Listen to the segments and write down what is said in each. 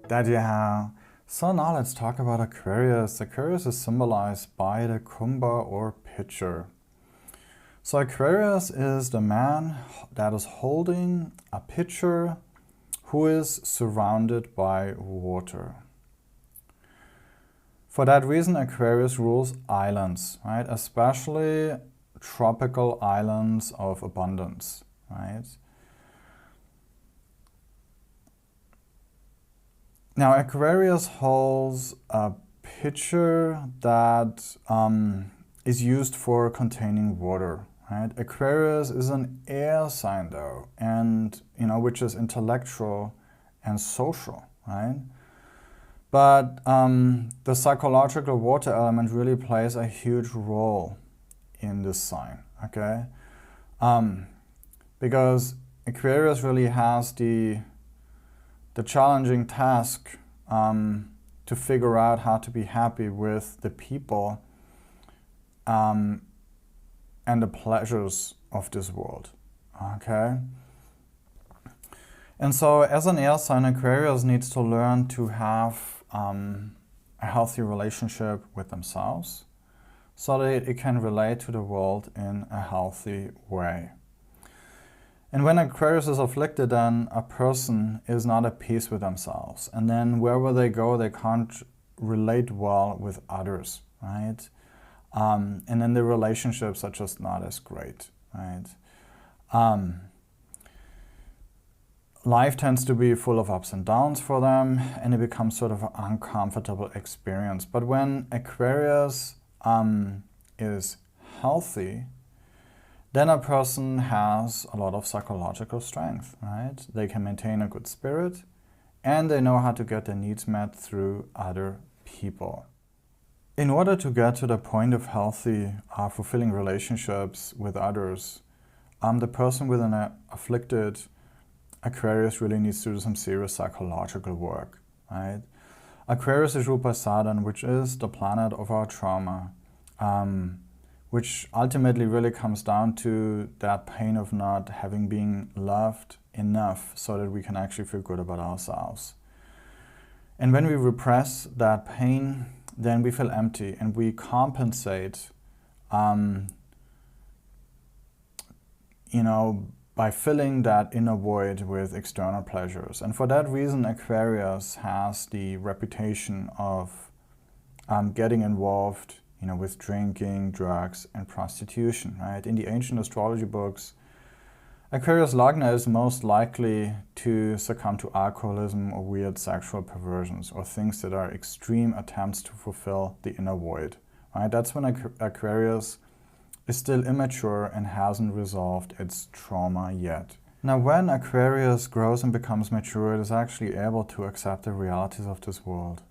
Yeah. So now let's talk about Aquarius. Aquarius is symbolized by the Kumbha or pitcher. So Aquarius is the man that is holding a pitcher who is surrounded by water. For that reason, Aquarius rules islands, right? Especially tropical islands of abundance, right? Now, Aquarius holds a pitcher that is used for containing water, right? Aquarius is an air sign though, and which is intellectual and social, right? But the psychological water element really plays a huge role in this sign, okay? Because Aquarius really has the challenging task to figure out how to be happy with the people and the pleasures of this world, okay? And so as an air sign, Aquarius needs to learn to have a healthy relationship with themselves so that it can relate to the world in a healthy way. And when Aquarius is afflicted, then a person is not at peace with themselves. And then wherever they go, they can't relate well with others, right? And then the relationships are just not as great, right? Life tends to be full of ups and downs for them, and it becomes sort of an uncomfortable experience. But when Aquarius is healthy, then a person has a lot of psychological strength, right? They can maintain a good spirit, and they know how to get their needs met through other people. In order to get to the point of healthy, fulfilling relationships with others, the person with an afflicted Aquarius really needs to do some serious psychological work, right? Aquarius is ruled by Saturn, which is the planet of our trauma, which ultimately really comes down to that pain of not having been loved enough so that we can actually feel good about ourselves. And when we repress that pain, then we feel empty and we compensate, by filling that inner void with external pleasures. And for that reason, Aquarius has the reputation of getting involved with drinking, drugs, and prostitution, right? In the ancient astrology books, Aquarius Lagna is most likely to succumb to alcoholism or weird sexual perversions or things that are extreme attempts to fulfill the inner void, right? That's when Aquarius is still immature and hasn't resolved its trauma yet. Now, when Aquarius grows and becomes mature, it is actually able to accept the realities of this world.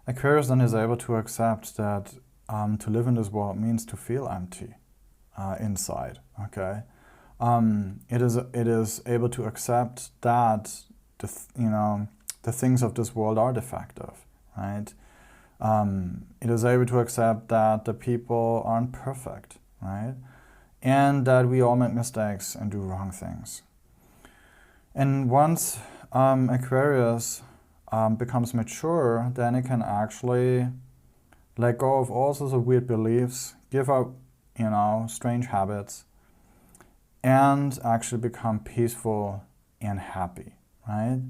Aquarius then is able to accept that to live in this world means to feel empty inside, okay? It is able to accept that the things of this world are defective, right? It is able to accept that the people aren't perfect, right? And that we all make mistakes and do wrong things. And once Aquarius becomes mature, then it can actually let go of all sorts of weird beliefs, give up, strange habits, and actually become peaceful and happy, right?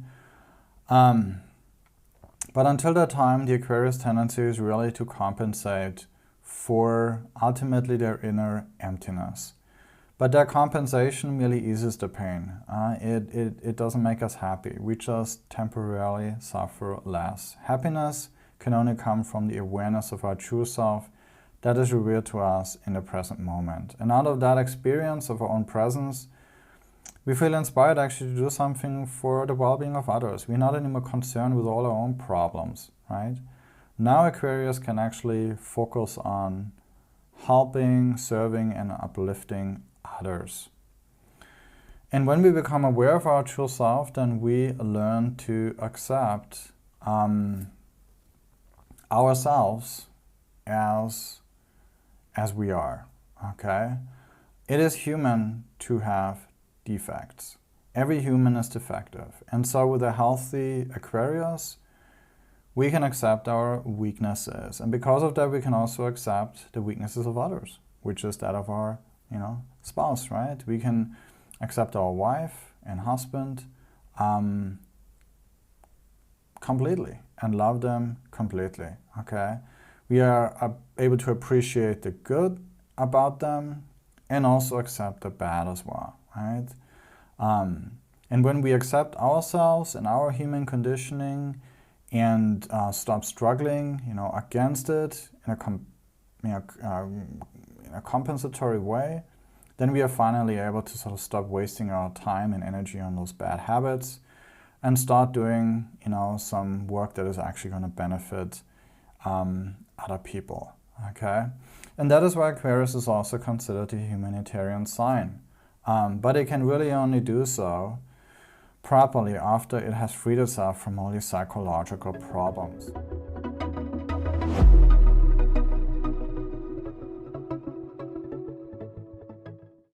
But until that time, the Aquarius tendency is really to compensate for ultimately their inner emptiness. But that compensation merely eases the pain. It doesn't make us happy. We just temporarily suffer less. Happiness can only come from the awareness of our true self that is revealed to us in the present moment. And out of that experience of our own presence, we feel inspired actually to do something for the well-being of others. We're not anymore concerned with all our own problems, right? Now Aquarius can actually focus on helping, serving, and uplifting others. And when we become aware of our true self, then we learn to accept ourselves as we are, okay? It is human to have defects, Every human is defective. And so with a healthy Aquarius, we can accept our weaknesses. And because of that, we can also accept the weaknesses of others, which is that of our, spouse, right? We can accept our wife and husband completely and love them completely, okay? We are able to appreciate the good about them and also accept the bad as well, right? And when we accept ourselves and our human conditioning and stop struggling, against it in a compensatory way, then we are finally able to sort of stop wasting our time and energy on those bad habits and start doing, some work that is actually going to benefit other people, okay? And that is why Aquarius is also considered a humanitarian sign. But it can really only do so properly after it has freed itself from all these psychological problems.